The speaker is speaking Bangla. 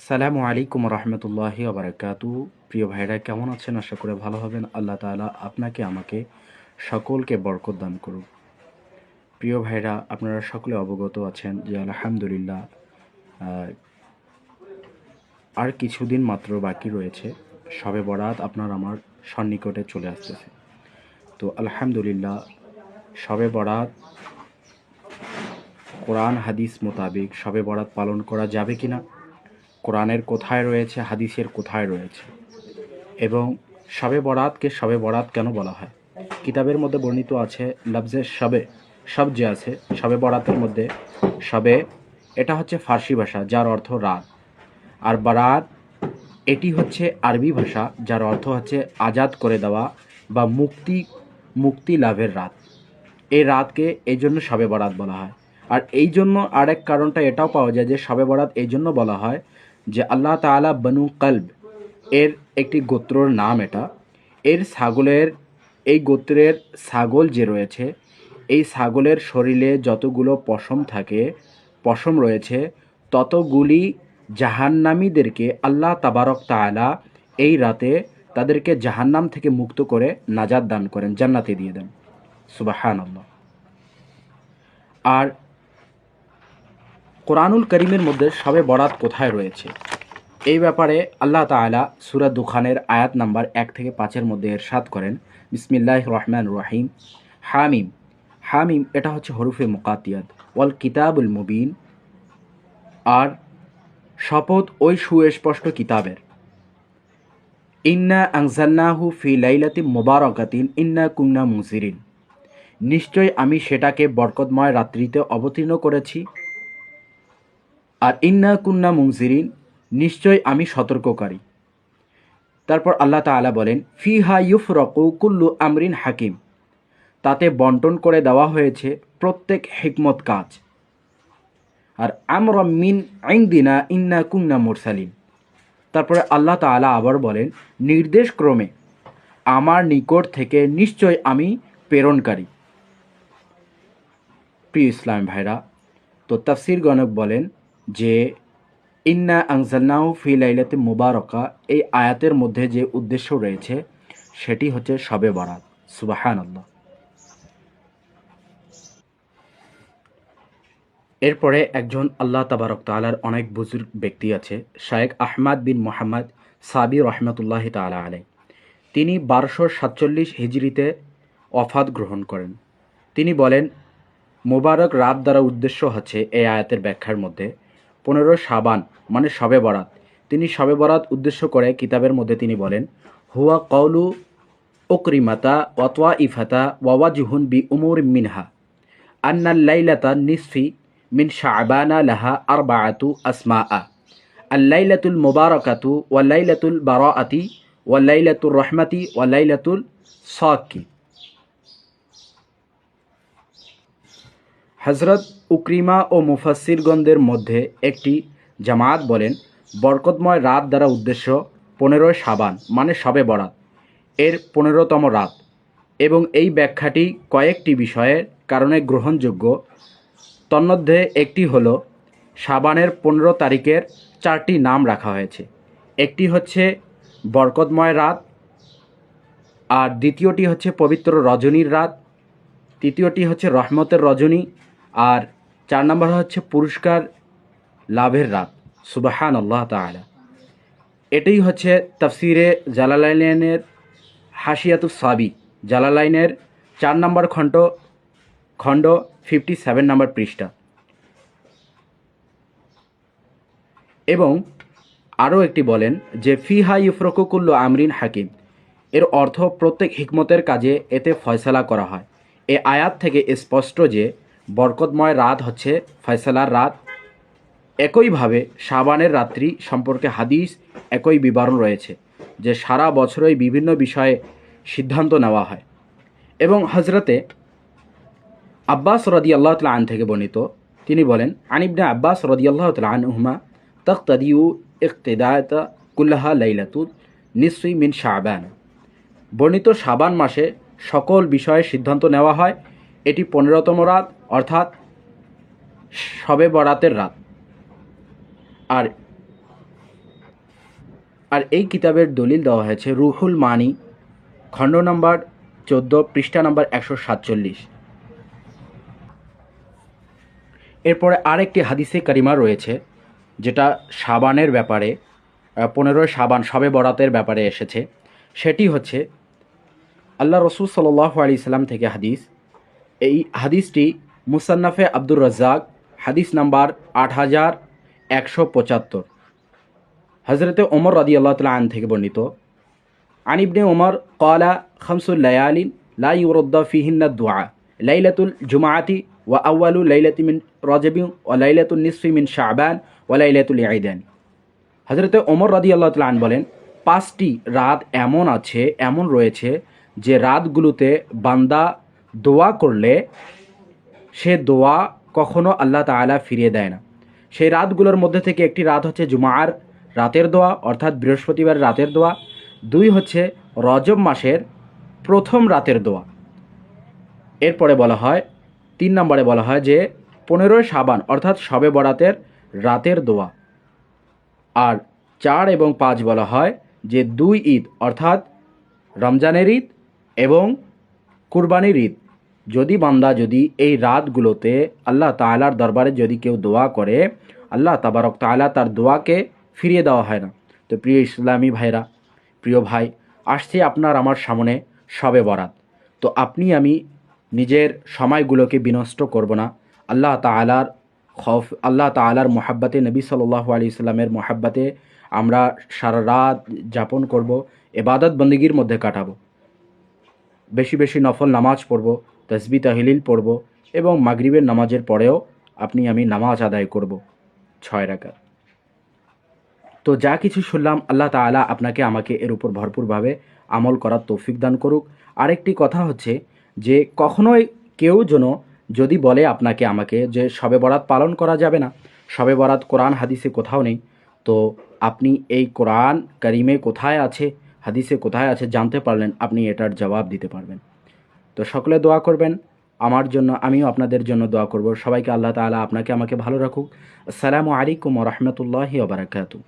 আসসালামু আলাইকুম রহমতুল্লাহি ওবরাকাতু। প্রিয় ভাইরা, কেমন আছেন? আশা করে ভালো হবেন। আল্লাহ তাআলা আপনাকে আমাকে সকলকে বরকত দান করুক। প্রিয় ভাইরা, আপনারা সকলে অবগত আছেন যে আলহামদুলিল্লাহ আহ, আর কিছুদিন মাত্র বাকি রয়েছে। শবে বরাত আপনার আমার সন্নিকটে চলে আসতেছে। তো আলহামদুলিল্লাহ, শবে বরাত কোরআন হাদিস মোতাবেক শবে বরাত পালন করা যাবে কিনা, কোরআনের কোথায় রয়েছে, হাদিসের কোথায় রয়েছে, এবং শবে বরাতকে শবে বরাত কেন বলা হয়? কিতাবের মধ্যে বর্ণিত আছে লফজে শবে, শব যে আছে শবে বরাতের মধ্যে, শবে এটা হচ্ছে ফার্সি ভাষা যার অর্থ রাত, আর বারাত এটি হচ্ছে আরবি ভাষা যার অর্থ হচ্ছে আজাদ করে দেওয়া বা মুক্তি লাভের রাত। এই রাতকে এই জন্য শবে বরাত বলা হয়। আর এই জন্য আরেক কারণটা এটাও পাওয়া যায় যে শবে বরাত এই জন্য বলা হয় যে আল্লাহ তাআলা বনু কলব এর একটি গোত্রর নাম এটা। এর ছাগলের, এই গোত্রের ছাগল যে রয়েছে, এই ছাগলের শরীরে যতগুলো পশম রয়েছে ততগুলি জাহান্নামীদেরকে আল্লাহ তাবারক তাআলা এই রাতে তাদেরকে জাহান্নাম থেকে মুক্ত করে নাজাত দান করেন, জান্নাতে দিয়ে দেন। সুবহানাল্লাহ। আর কোরআনুল করিমের মধ্যে শবে বরাত কোথায় রয়েছে এই ব্যাপারে আল্লাহ তাআলা সূরা দুখানের আয়াত নাম্বার 1 থেকে 5-এর মধ্যে ইরশাদ করেন, বিসমিল্লাহির রহমানির রহিম। হামিম, হামিম এটা হচ্ছে হরুফে মুকাত্তিয়াত, ওয়াল কিতাবুল মুবিন, আর শপথ ওই সুস্পষ্ট কিতাবের। ইন্না আনজালনাহু ফি লাইলাতিন মুবারাকাতিন ইন্না কুন্না মুনজিরিন, নিশ্চয় আমি সেটাকে বরকতময় রাত্রিতে অবতীর্ণ করেছি। আর ইন্না কুন্না মুনজিরিন, নিশ্চয় আমি সতর্ককারী। তারপর আল্লাহ তাআলা বলেন, ফিহা ইউফরাকু কুল্লু আমরিন হাকিম, তাতে বন্টন করে দেওয়া হয়েছে প্রত্যেক হিকমত কাজ। আর আমরা মিন ইনদিনা ইন্না কুন্না মুরসালিন, তারপরে আল্লাহ তাআলা আবার বলেন, নির্দেশ ক্রমে আমার নিকট থেকে নিশ্চয় আমি প্রেরণকারী। প্রিয় ইসলাম ভাইরা, তো তাফসীর গণক বলেন যে ইন্না আনজালনাহু ফি লাইলাতিন মুবারাকা, এই আয়াতের মধ্যে যে উদ্দেশ্য রয়েছে সেটি হচ্ছে শবে বরাত। সুবহানাল্লাহ। এরপরে একজন আল্লাহ তাবারক তাআলার অনেক বুজুর্গ ব্যক্তি আছে, শায়েখ আহমদ বিন মোহাম্মদ সাবি রহমতুল্লাহি তাআলা আলাইহি। তিনি 1247 হিজরিতে ওয়াফাত গ্রহণ করেন। তিনি বলেন, মোবারক রাত দ্বারা উদ্দেশ্য হচ্ছে এই আয়াতের ব্যাখ্যার মধ্যে 15 শাবান মানে শবে বরাত। তিনি শবে বরাত উদ্দেশ্য করে কিতাবের মধ্যে তিনি বলেন, হুয়া কওলু উকরিমাতা ওয়া তাওয়াইফাতা ওয়া ওয়াজহুন বি উমুর মিনহা আন্নাল লাইলাতা নিসফি মিন শাবানা লাহা আরবাআতু আসমাআ, আল লাইলাতুল মুবারাকাতু ওয়া লাইলাতুল বারাআতি ওয়া লাইলাতুর রহমাতি ওয়া লাইলাতুল সাক্কি। হজরত উকরিমা ও মুফাসসিরগণদের মধ্যে একটি জামায়াত বলেন, বরকতময় রাত দ্বারা উদ্দেশ্য 15 শাবান মানে শবে বরাত এর 15তম রাত, এবং এই ব্যাখ্যাটি কয়েকটি বিষয়ের কারণে গ্রহণযোগ্য। তন্মধ্যে একটি হলো শাবানের 15 তারিখের 4টি নাম রাখা হয়েছে। একটি হচ্ছে বরকতময় রাত, আর দ্বিতীয়টি হচ্ছে পবিত্র রজনীর রাত, তৃতীয়টি হচ্ছে রহমতের রজনী, আর 4 নম্বর হচ্ছে পুরস্কার লাভের রাত। সুবহানাল্লাহ তাআলা। এটাই হচ্ছে তাফসিরে জালালাইনের হাশিয়াতুস সাবি, জালালাইনের 4 নম্বর খণ্ড 57 নম্বর পৃষ্ঠা। এবং আরও একটি বলেন যে ফিহা ইউফরাকু কুল্লু আমরিন হাকিম, এর অর্থ প্রত্যেক হিকমতের কাজে এতে ফয়সালা করা হয়। এ আয়াত থেকে স্পষ্ট যে বরকতময় রাত হচ্ছে ফয়সালার রাত। একইভাবে শাবানের রাত্রি সম্পর্কে হাদিস একই বিবরণ রয়েছে যে সারা বছরই বিভিন্ন বিষয়ে সিদ্ধান্ত নেওয়া হয়। এবং হজরতে আব্বাস রাদিয়াল্লাহু তাআলা আনহু থেকে বর্ণিত, তিনি বলেন, আন ইবনে আব্বাস রাদিয়াল্লাহু তাআলা আনহুমা তাকতাদিউ ইকতিদাতা কুল্লাহা লাইলাতুল নিসফি মিন শাবান, বর্ণিত শাবান মাসে সকল বিষয়ে সিদ্ধান্ত নেওয়া হয়। এটি 15তম রাত অর্থাৎ শবে বরাতের রাত। আর আর এই কিতাবের দলিল দেওয়া হয়েছে রুহুল মানি, খণ্ড নাম্বার 14, পৃষ্ঠা নাম্বার 147। এরপরে আরেকটি হাদিসে কারিমা রয়েছে যেটা সাবানের ব্যাপারে, 15 সাবান শবে বরাতের ব্যাপারে এসেছে। সেটি হচ্ছে আল্লাহ রসুল সাল্লাল্লাহু আলাইহি সাল্লাম থেকে হাদিস। এই হাদিসটি মুসান্নাফে আব্দুর রাজ্জাক হাদিস নাম্বার 8175, হজরতে ওমর রাদিয়াল্লাহু তাআলা আনহু থেকে বর্ণিত। আন ইবনে ওমর ক্বালা খামসুল লায়ালিন লা ইউরাদ্দা ফিহিন্না দুআ লাইলাতুল জুমআতি ওয়া আউয়ালু লাইলাতি মিন রজবিন ওয়া লাইলাতুন নিসফি মিন শাবান ওয়া লাইলাতুল ঈদান। হজরতে ওমর রাদিয়াল্লাহু তাআলা আনহু বলেন, 5টি রাত এমন রয়েছে যে রাতগুলোতে বান্দা দোয়া করলে সে দোয়া কখনো আল্লাহ তাআলা ফিরিয়ে দেয় না। সেই রাতগুলোর মধ্যে থেকে একটি রাত হচ্ছে জুমার রাতের দোয়া, অর্থাৎ বৃহস্পতিবার রাতের দোয়া। 2 হচ্ছে রজব মাসের প্রথম রাতের দোয়া। এরপরে বলা হয় 3 নম্বরে বলা হয় যে 15 শাবান অর্থাৎ শবে বরাতের রাতের দোয়া। আর 4 এবং 5 বলা হয় যে 2 ঈদ অর্থাৎ রমজানের ঈদ এবং কুরবানির ঈদ। যদি এই রাতগুলোতে আল্লাহ তাআলার দরবারে যদি কেউ দোয়া করে, আল্লাহ তাবারক তাআলা তার দোয়াকে ফিরিয়ে দেওয়া হয় না। তো প্রিয় ইসলামী ভাইরা, প্রিয় ভাই, আসছে আপনার আমার সামনে শবে বরাত। তো আপনি আমি নিজের সময়গুলোকে বিনষ্ট করব না। আল্লাহ তাআলার মোহাব্বতে, নবী সাল্লাল্লাহু আলাইহি সাল্লামের মোহাব্বতে আমরা সারা রাত যাপন করব, ইবাদত বন্দেগীর মধ্যে কাটাবো। বেশি বেশি নফল নামাজ পড়ব, তসবিহ তাহলিল পড়ব এবং মাগরিবের নামাজের পরেও আপনি আমি নামাজ আদায় করব 6 রাকাত। তো যা কিছু শুনলাম, আল্লাহ তাআলা আপনাকে আমাকে এর উপর ভরপুরভাবে আমল করার তৌফিক দান করুক। আরেকটি কথা হচ্ছে যে কখনোই কেউ যেন যদি বলে আপনাকে আমাকে যে শবে বরাত পালন করা যাবে না, শবে বরাত কোরআন হাদিসে কোথাও নেই, তো আপনি এই কোরআন কারিমে কোথায় আছে, হাদিসে কোথায় আছে জানতে পারলেন, আপনি এটার জবাব দিতে পারবেন। তো সকলে দোয়া করবেন আমার জন্য, আমিও আপনাদের জন্য দোয়া করব। সবাইকে আল্লাহ তাআলা আপনাকে আমাকে ভালো রাখুক। আসসালামু আলাইকুম ওয়া রাহমাতুল্লাহি ওয়া বারাকাতুহু।